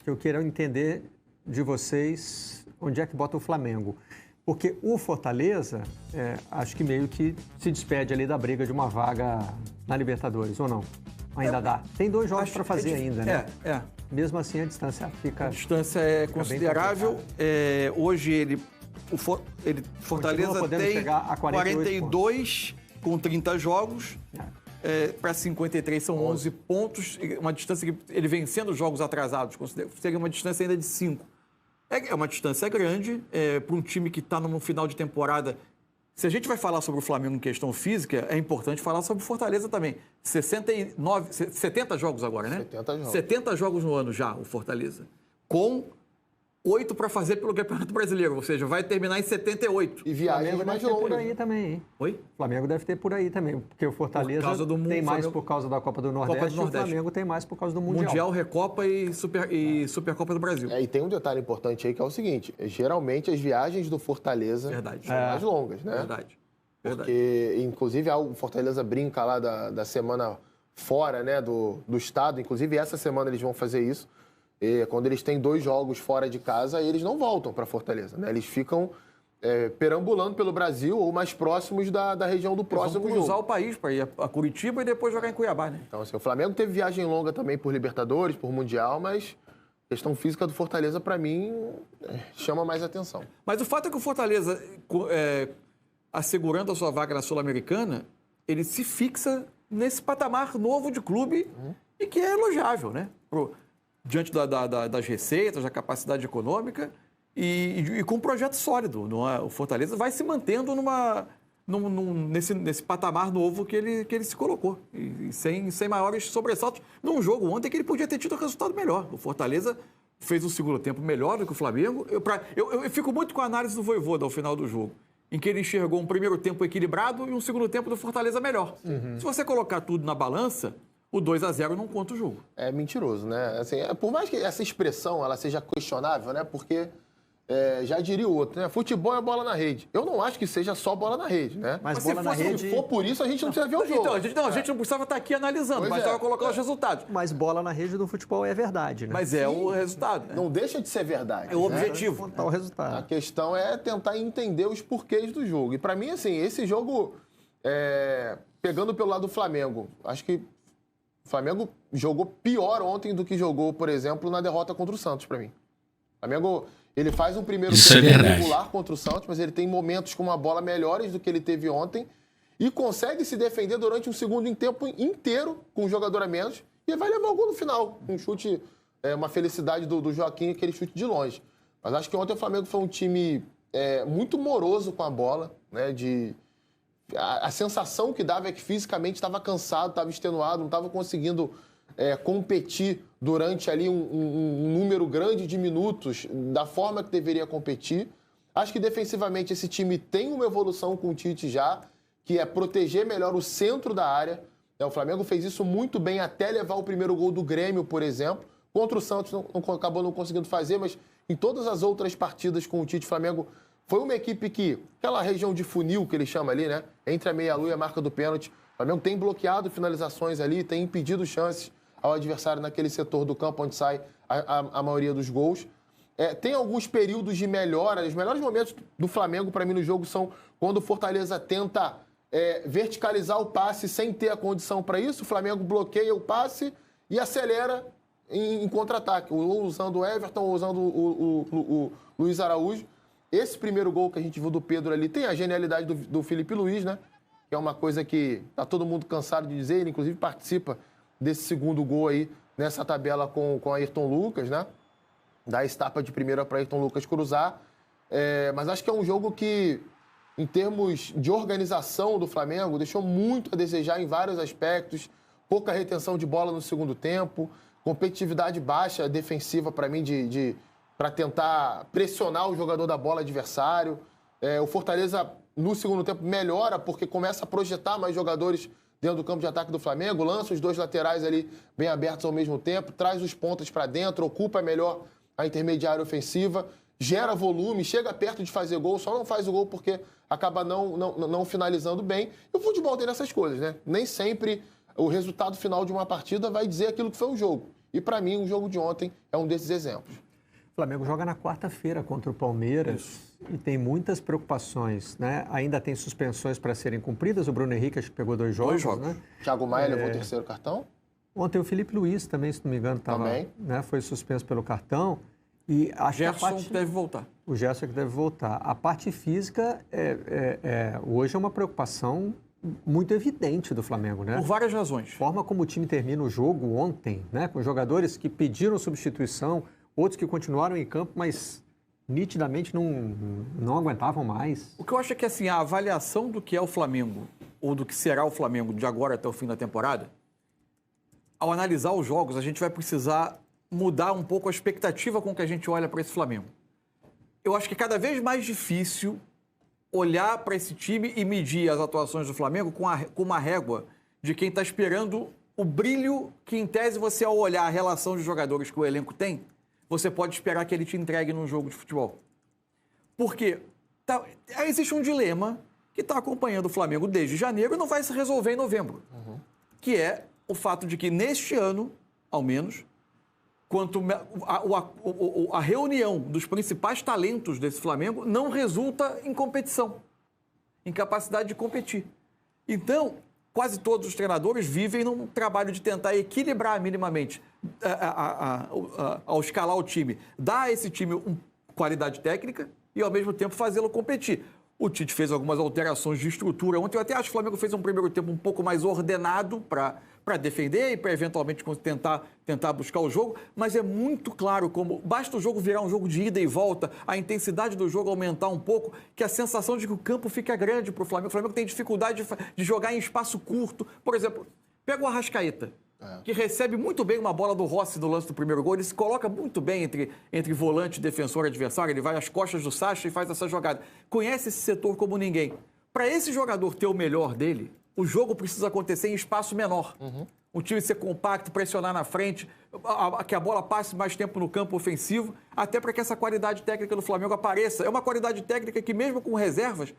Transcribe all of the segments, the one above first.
que eu quero entender de vocês onde é que bota o Flamengo. Porque o Fortaleza, acho que meio que se despede ali da briga de uma vaga na Libertadores, ou não? Ainda dá. Tem 2 jogos para fazer ainda, né? Mesmo assim, a distância fica... A distância é considerável. Hoje, Fortaleza tem chegar a 42 com 30 jogos. Para 53 são 11 pontos. Uma distância que ele vencendo jogos atrasados, seria uma distância ainda de 5. É uma distância grande para um time que está no final de temporada. Se a gente vai falar sobre o Flamengo em questão física, é importante falar sobre o Fortaleza também. 70 jogos agora, né? 70 jogos. 70 jogos no ano já, o Fortaleza. Com 8 para fazer pelo Campeonato Brasileiro, ou seja, vai terminar em 78. E viagem mais longa. Por aí também, hein? Oi? O Flamengo deve ter por aí também, porque o Fortaleza tem mais por causa da Copa do Nordeste, e o Flamengo tem mais por causa do Mundial. Mundial, Recopa e Supercopa do Brasil. E tem um detalhe importante aí que é o seguinte, geralmente as viagens do Fortaleza são mais longas, né? Verdade. Porque, inclusive, o Fortaleza brinca lá da semana fora, né, do estado, inclusive essa semana eles vão fazer isso. E quando eles têm 2 jogos fora de casa, eles não voltam para Fortaleza, né? Eles ficam perambulando pelo Brasil ou mais próximos da região do próximo jogo. Cruzar o país para ir a Curitiba e depois jogar em Cuiabá, né? Então, assim, o Flamengo teve viagem longa também por Libertadores, por Mundial, mas a questão física do Fortaleza, para mim, chama mais atenção. Mas o fato é que o Fortaleza, assegurando a sua vaga na Sul-Americana, ele se fixa nesse patamar novo de clube e que é elogiável, né? Diante das receitas, da capacidade econômica e com um projeto sólido. O Fortaleza vai se mantendo nesse patamar novo que ele se colocou, e sem maiores sobressaltos. Num jogo ontem que ele podia ter tido um resultado melhor. O Fortaleza fez um segundo tempo melhor do que o Flamengo. Eu fico muito com a análise do Vojvoda ao final do jogo, em que ele enxergou um primeiro tempo equilibrado e um segundo tempo do Fortaleza melhor. Se você colocar tudo na balança, o 2-0 não conta o jogo. É mentiroso, né? Assim, por mais que essa expressão ela seja questionável, né? Porque já diria o outro, né? Futebol é bola na rede. Eu não acho que seja só bola na rede, né? Mas bola na rede... Se for por isso, a gente não precisa ver o jogo. Então, a gente não precisava estar aqui analisando, mas estava colocando os resultados. Mas bola na rede do futebol é verdade, né? Mas o resultado. Né? Não deixa de ser verdade. É o objetivo. Contar o resultado. A questão é tentar entender os porquês do jogo. E para mim, assim, esse jogo, pegando pelo lado do Flamengo, acho que o Flamengo jogou pior ontem do que jogou, por exemplo, na derrota contra o Santos, para mim. O Flamengo, ele faz um primeiro tempo regular contra o Santos, mas ele tem momentos com uma bola melhores do que ele teve ontem e consegue se defender durante um segundo tempo inteiro com um jogador a menos e vai levar o gol no final. Um chute, uma felicidade do Joaquim, aquele chute de longe. Mas acho que ontem o Flamengo foi um time muito moroso com a bola, né? A sensação que dava é que fisicamente estava cansado, estava extenuado, não estava conseguindo competir durante ali um número grande de minutos da forma que deveria competir. Acho que defensivamente esse time tem uma evolução com o Tite já, que é proteger melhor o centro da área. O Flamengo fez isso muito bem até levar o primeiro gol do Grêmio, por exemplo. Contra o Santos acabou não conseguindo fazer, mas em todas as outras partidas com o Tite, o Flamengo foi uma equipe que, aquela região de funil que ele chama ali, né? Entre a meia-lua e a marca do pênalti, o Flamengo tem bloqueado finalizações ali, tem impedido chances ao adversário naquele setor do campo onde sai a maioria dos gols. Tem alguns períodos de melhora. Os melhores momentos do Flamengo, para mim, no jogo são quando o Fortaleza tenta verticalizar o passe sem ter a condição para isso. O Flamengo bloqueia o passe e acelera em contra-ataque, ou usando o Everton, ou usando o Luiz Araújo. Esse primeiro gol que a gente viu do Pedro ali tem a genialidade do Felipe Luiz, né? Que é uma coisa que tá todo mundo cansado de dizer. Ele, inclusive, participa desse segundo gol aí nessa tabela com Ayrton Lucas, né? Dá esse tapa de primeira para Ayrton Lucas cruzar. Mas acho que é um jogo que, em termos de organização do Flamengo, deixou muito a desejar em vários aspectos. Pouca retenção de bola no segundo tempo, competitividade baixa defensiva para mim para tentar pressionar o jogador da bola adversário. O Fortaleza, no segundo tempo, melhora porque começa a projetar mais jogadores dentro do campo de ataque do Flamengo, lança os 2 laterais ali bem abertos ao mesmo tempo, traz os pontas para dentro, ocupa melhor a intermediária ofensiva, gera volume, chega perto de fazer gol, só não faz o gol porque acaba não finalizando bem. E o futebol tem essas coisas, né? Nem sempre o resultado final de uma partida vai dizer aquilo que foi o jogo. E para mim, o jogo de ontem é um desses exemplos. O Flamengo joga na quarta-feira contra o Palmeiras e tem muitas preocupações, né? Ainda tem suspensões para serem cumpridas. O Bruno Henrique acho que pegou dois jogos. Né? Thiago Maia levou o terceiro cartão. Ontem o Felipe Luiz também, se não me engano, né, foi suspenso pelo cartão. E acho Gerson que a parte... deve voltar. O Gerson que deve voltar. A parte física hoje é uma preocupação muito evidente do Flamengo, né? Por várias razões. A forma como o time termina o jogo ontem, né? Com jogadores que pediram substituição, outros que continuaram em campo, mas nitidamente não aguentavam mais. O que eu acho é que assim, a avaliação do que é o Flamengo, ou do que será o Flamengo de agora até o fim da temporada, ao analisar os jogos, a gente vai precisar mudar um pouco a expectativa com que a gente olha para esse Flamengo. Eu acho que é cada vez mais difícil olhar para esse time e medir as atuações do Flamengo com uma régua de quem está esperando o brilho que, em tese, você, ao olhar a relação de jogadores que o elenco tem, você pode esperar que ele te entregue num jogo de futebol. Porque existe um dilema que está acompanhando o Flamengo desde janeiro e não vai se resolver em novembro. Que é o fato de que, neste ano, ao menos, a reunião dos principais talentos desse Flamengo não resulta em competição, em capacidade de competir. Então, quase todos os treinadores vivem num trabalho de tentar equilibrar minimamente, ao escalar o time, dar a esse time qualidade técnica e, ao mesmo tempo, fazê-lo competir. O Tite fez algumas alterações de estrutura ontem. Eu até acho que o Flamengo fez um primeiro tempo um pouco mais ordenado para defender e para, eventualmente, tentar buscar o jogo. Mas é muito claro como basta o jogo virar um jogo de ida e volta, a intensidade do jogo aumentar um pouco, que a sensação de que o campo fica grande para o Flamengo. O Flamengo tem dificuldade de jogar em espaço curto. Por exemplo, pega o Arrascaeta, que recebe muito bem uma bola do Rossi no lance do primeiro gol. Ele se coloca muito bem entre volante e defensor adversário. Ele vai às costas do Sacha e faz essa jogada. Conhece esse setor como ninguém. Para esse jogador ter o melhor dele, o jogo precisa acontecer em espaço menor. O time ser compacto, pressionar na frente, que a bola passe mais tempo no campo ofensivo, até para que essa qualidade técnica do Flamengo apareça. É uma qualidade técnica que, mesmo com reservas,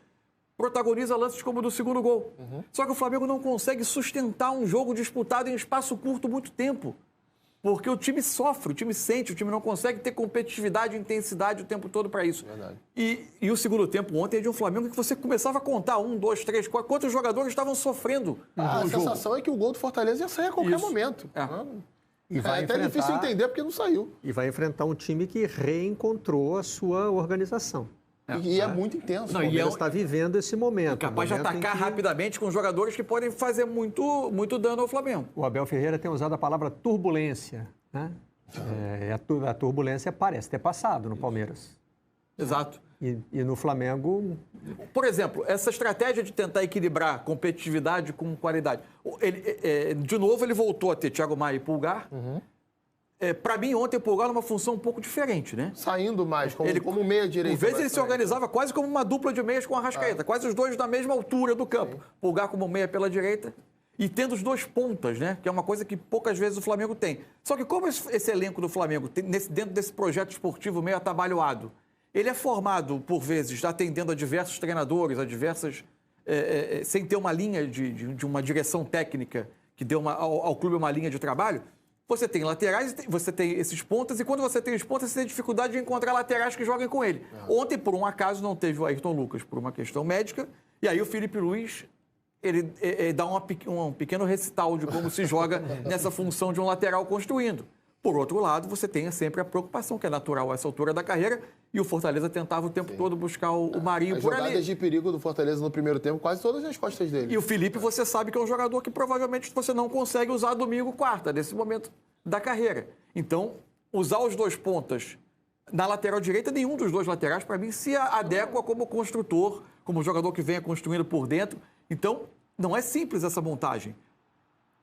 protagoniza lances como o do segundo gol. Só que o Flamengo não consegue sustentar um jogo disputado em espaço curto muito tempo. Porque o time sofre, o time sente, o time não consegue ter competitividade e intensidade o tempo todo para isso. Verdade. E o segundo tempo ontem é de um Flamengo que você começava a contar 1, 2, 3, 4, quantos jogadores estavam sofrendo A no jogo. sensação é que o gol do Fortaleza ia sair a qualquer momento. E vai até difícil entender porque não saiu. E vai enfrentar um time que reencontrou a sua organização. E é muito intenso. O Palmeiras está vivendo esse momento. Capaz de atacar rapidamente com jogadores que podem fazer muito dano ao Flamengo. O Abel Ferreira tem usado a palavra turbulência, né? A turbulência parece ter passado no Palmeiras. Exato. E no Flamengo... Por exemplo, essa estratégia de tentar equilibrar competitividade com qualidade. De novo, ele voltou a ter Thiago Maia e Pulgar. Para mim, ontem o Pulgar era uma função um pouco diferente, né? Saindo mais, como meia-direita. Por vezes ele se organizava quase como uma dupla de meias com a Arrascaeta, quase os dois na mesma altura do campo. Pulgar como meia pela direita e tendo os dois pontas, né? Que é uma coisa que poucas vezes o Flamengo tem. Só que como esse elenco do Flamengo, dentro desse projeto esportivo meio atabalhoado, ele é formado, por vezes, atendendo a diversos treinadores, a diversas... sem ter uma linha de uma direção técnica que dê ao clube uma linha de trabalho. Você tem laterais, você tem esses pontas, e quando você tem os pontas, você tem dificuldade de encontrar laterais que joguem com ele. Ontem, por um acaso, não teve o Ayrton Lucas por uma questão médica, e aí o Felipe Luiz, ele dá um pequeno recital de como se joga nessa função de um lateral construindo. Por outro lado, você tem sempre a preocupação, que é natural a essa altura da carreira, e o Fortaleza tentava o tempo todo buscar o Marinho por ali. As jogadas de perigo do Fortaleza no primeiro tempo, quase todas nas costas dele. E o Felipe, você sabe que é um jogador que provavelmente você não consegue usar domingo, quarta, nesse momento da carreira. Então, usar os dois pontas na lateral direita, nenhum dos dois laterais, para mim, se adequa como construtor, como jogador que venha construindo por dentro. Então, não é simples essa montagem.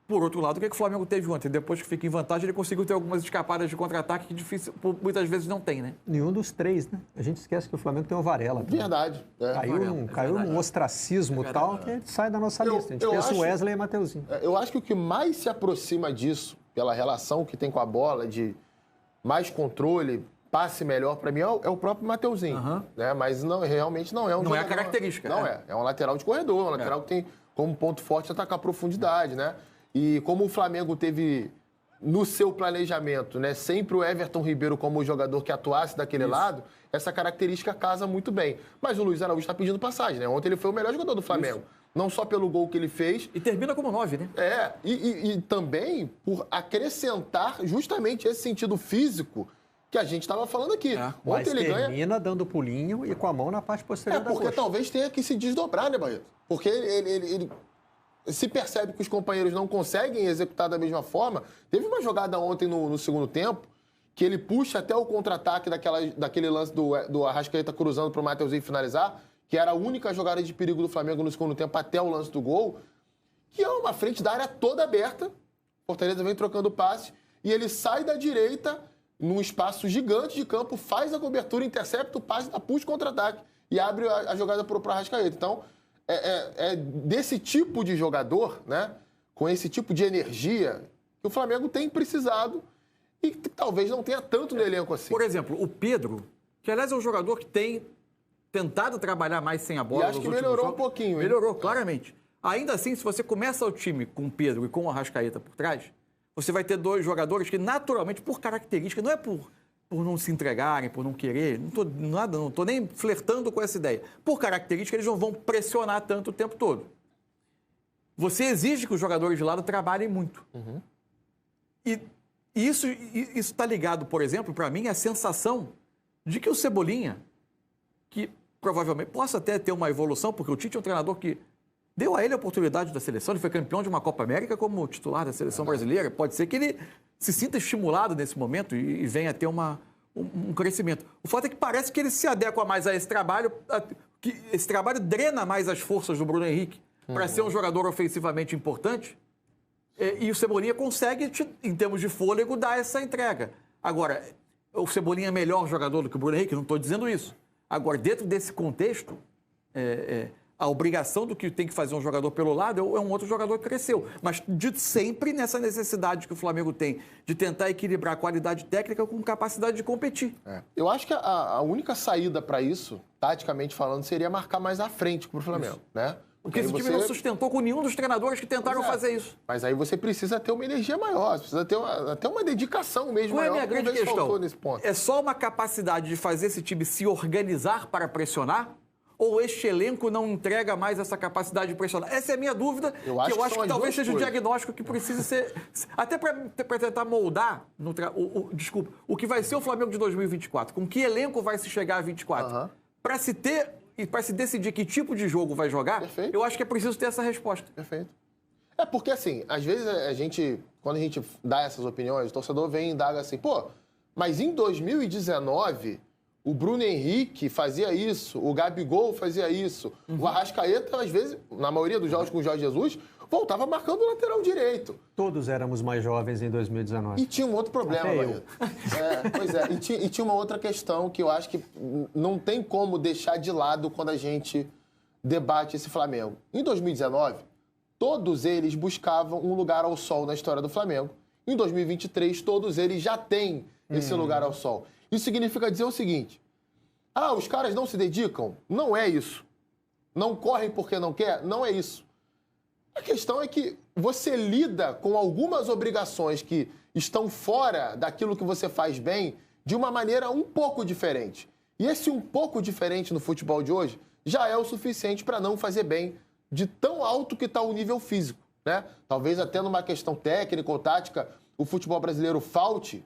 Por outro lado, o que o Flamengo teve ontem? Depois que fica em vantagem, ele conseguiu ter algumas escapadas de contra-ataque que difícil, muitas vezes não tem, né? Nenhum dos três, né? A gente esquece que o Flamengo tem o Varela. Verdade. Caiu num ostracismo tal que sai da nossa lista. A gente pensa o Wesley e Mateuzinho. Eu acho que o que mais se aproxima disso, pela relação que tem com a bola, de mais controle, passe melhor, para mim, é o próprio Mateuzinho. Né? Mas realmente não é um Não jogador, é a característica. Não é. É um lateral de corredor, um lateral que tem como ponto forte atacar a profundidade, né? E como o Flamengo teve no seu planejamento, né, sempre o Everton Ribeiro como o jogador que atuasse daquele lado, essa característica casa muito bem. Mas o Luiz Araújo está pedindo passagem, né? Ontem ele foi o melhor jogador do Flamengo. Não só pelo gol que ele fez. E termina como 9, né? E também por acrescentar justamente esse sentido físico que a gente estava falando aqui. Mas ele termina dando pulinho e com a mão na parte posterior da coxa. Porque talvez tenha que se desdobrar, né, Barreto? Porque ele se percebe que os companheiros não conseguem executar da mesma forma. Teve uma jogada ontem no segundo tempo que ele puxa até o contra-ataque daquele lance do Arrascaeta cruzando para o Mateuzinho finalizar, que era a única jogada de perigo do Flamengo no segundo tempo até o lance do gol, que é uma frente da área toda aberta. Fortaleza vem trocando passe e ele sai da direita num espaço gigante de campo, faz a cobertura, intercepta o passe, puxa o contra-ataque e abre a jogada para o Arrascaeta. Então, é desse tipo de jogador, né, com esse tipo de energia, que o Flamengo tem precisado e que talvez não tenha tanto no elenco assim. Por exemplo, o Pedro, que aliás é um jogador que tem tentado trabalhar mais sem a bola. E acho que melhorou um pouquinho. Melhorou, claramente. Ainda assim, se você começa o time com o Pedro e com o Arrascaeta por trás, você vai ter dois jogadores que naturalmente, por característica, não é por não se entregarem, por não querer, não estou nem flertando com essa ideia. Por característica, eles não vão pressionar tanto o tempo todo. Você exige que os jogadores de lado trabalhem muito. Uhum. E isso está ligado, por exemplo, para mim, à sensação de que o Cebolinha, que provavelmente possa até ter uma evolução, porque o Tite é um treinador que deu a ele a oportunidade da seleção, ele foi campeão de uma Copa América como titular da seleção brasileira, pode ser que ele se sinta estimulado nesse momento e venha a ter um crescimento. O fato é que parece que ele se adequa mais a esse trabalho, que esse trabalho drena mais as forças do Bruno Henrique para ser um jogador ofensivamente importante, e o Cebolinha consegue, em termos de fôlego, dar essa entrega. Agora, o Cebolinha é melhor jogador do que o Bruno Henrique? Não estou dizendo isso. Agora, dentro desse contexto, a obrigação do que tem que fazer um jogador pelo lado é um outro jogador que cresceu. Mas sempre nessa necessidade que o Flamengo tem de tentar equilibrar a qualidade técnica com capacidade de competir. Eu acho que a única saída para isso, taticamente falando, seria marcar mais à frente para o Flamengo, né? Porque esse time não sustentou com nenhum dos treinadores que tentaram fazer isso. Mas aí você precisa ter uma energia maior, você precisa ter até uma dedicação mesmo maior. Qual é a minha grande questão? Nesse ponto. É só uma capacidade de fazer esse time se organizar para pressionar? Ou este elenco não entrega mais essa capacidade de pressionar? Essa é a minha dúvida, eu acho que talvez seja o diagnóstico que precisa ser... Até para tentar moldar, o que vai ser o Flamengo de 2024. Com que elenco vai se chegar a 24? Para se ter... E para se decidir que tipo de jogo vai jogar, eu acho que é preciso ter essa resposta. Perfeito. Porque assim, às vezes quando a gente dá essas opiniões, o torcedor vem e indaga assim, mas em 2019, o Bruno Henrique fazia isso, o Gabigol fazia isso, o Arrascaeta, às vezes, na maioria dos jogos com o Jorge Jesus, voltava marcando o lateral direito. Todos éramos mais jovens em 2019. E tinha um outro problema, Barreto. Pois é, e tinha uma outra questão que eu acho que não tem como deixar de lado quando a gente debate esse Flamengo. Em 2019, todos eles buscavam um lugar ao sol na história do Flamengo. Em 2023, todos eles já têm esse lugar ao sol. Isso significa dizer o seguinte, os caras não se dedicam? Não é isso. Não correm porque não quer? Não é isso. A questão é que você lida com algumas obrigações que estão fora daquilo que você faz bem de uma maneira um pouco diferente. E esse um pouco diferente no futebol de hoje já é o suficiente para não fazer bem de tão alto que está o nível físico, né? Talvez até numa questão técnica ou tática o futebol brasileiro falte,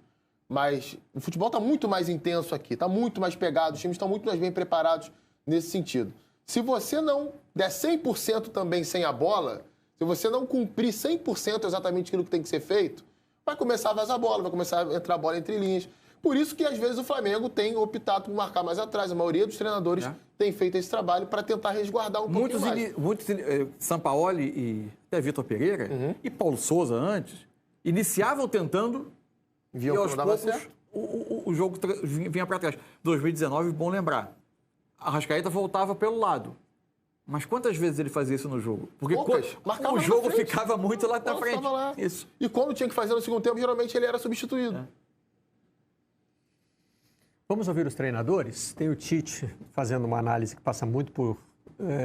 mas o futebol está muito mais intenso aqui, está muito mais pegado, os times estão muito mais bem preparados nesse sentido. Se você não der 100% também sem a bola... Se você não cumprir 100% exatamente aquilo que tem que ser feito, vai começar a vazar a bola, vai começar a entrar a bola entre linhas. Por isso que, às vezes, o Flamengo tem optado por marcar mais atrás. A maioria dos treinadores tem feito esse trabalho para tentar resguardar um pouquinho mais. Muitos Sampaoli e até Vitor Pereira e Paulo Souza antes iniciavam tentando e aos poucos o jogo vinha para trás. 2019, bom lembrar, a Arrascaeta voltava pelo lado. Mas quantas vezes ele fazia isso no jogo? Porque o jogo ficava muito lá na frente. Isso. E quando tinha que fazer no segundo tempo, geralmente ele era substituído. Vamos ouvir os treinadores? Tem o Tite fazendo uma análise que passa muito por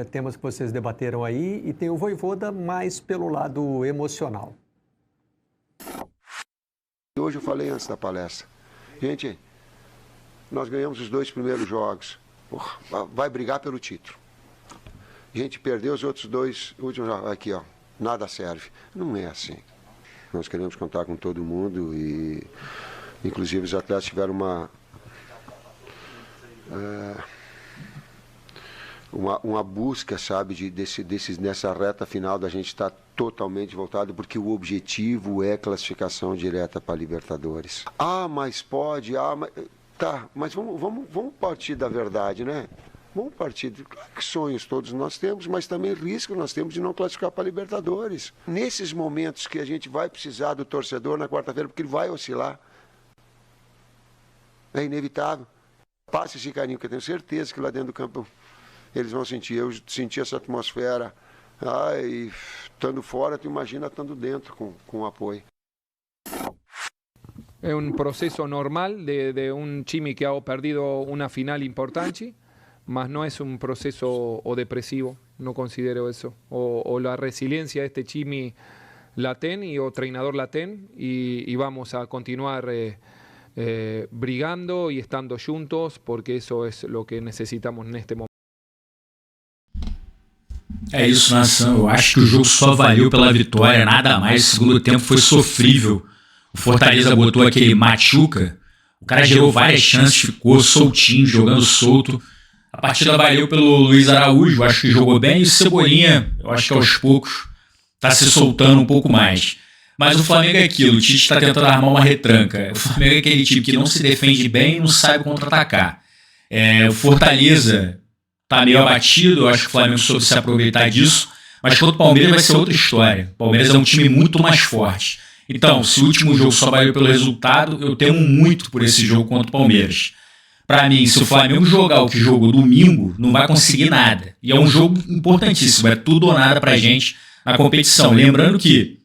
temas que vocês debateram aí, e tem o Vojvoda mais pelo lado emocional. Hoje eu falei antes da palestra. Gente, nós ganhamos os 2 primeiros jogos. Porra, vai brigar pelo título. A gente perdeu os outros 2 últimos jogos. Aqui, ó, nada serve. Não é assim. Nós queremos contar com todo mundo e, inclusive, os atletas tiveram uma busca, sabe, nessa reta final da gente estar totalmente voltado, porque o objetivo é classificação direta para a Libertadores. Mas pode, mas vamos partir da verdade, né? Vamos partir de claro que sonhos todos nós temos, mas também risco nós temos de não classificar para a Libertadores. Nesses momentos que a gente vai precisar do torcedor na quarta-feira, porque ele vai oscilar, é inevitável. Passe esse carinho, que eu tenho certeza que lá dentro do campo eles vão sentir. Eu senti essa atmosfera. E estando fora, tu imagina estando dentro com apoio. É um processo normal de um time que ha perdido uma final importante, mas não é um processo depresivo, não considero isso. O a resiliência este time la tem e o treinador la tem e vamos a continuar brigando e estando juntos, porque isso é o que necessitamos neste momento. É isso, nação. Eu acho que o jogo só valeu pela vitória, nada mais. O segundo tempo foi sofrível. O Fortaleza botou aquele Machuca. O cara gerou várias chances, ficou soltinho, jogando solto. A partida valeu pelo Luiz Araújo, acho que jogou bem. E o Cebolinha, eu acho que aos poucos está se soltando um pouco mais. Mas o Flamengo é aquilo, o Tite está tentando armar uma retranca. O Flamengo é aquele time que não se defende bem e não sabe contra-atacar. O Fortaleza tá meio abatido, eu acho que o Flamengo soube se aproveitar disso, mas contra o Palmeiras vai ser outra história. O Palmeiras é um time muito mais forte. Então, se o último jogo só valeu pelo resultado, eu temo muito por esse jogo contra o Palmeiras. Para mim, se o Flamengo jogar o que jogou domingo, não vai conseguir nada. E é um jogo importantíssimo, é tudo ou nada pra gente na competição. Lembrando que,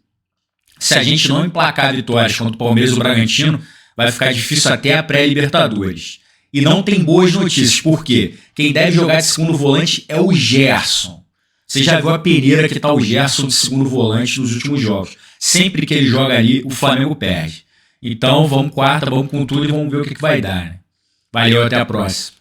se a gente não emplacar vitórias contra o Palmeiras e o Bragantino, vai ficar difícil até a pré-Libertadores. E não tem boas notícias, por quê? Quem deve jogar de segundo volante é o Gerson. Você já viu a peneira que tá o Gerson de segundo volante nos últimos jogos. Sempre que ele joga ali, o Flamengo perde. Então, vamos quarta, vamos com tudo e vamos ver o que vai dar, né? Valeu, até a próxima.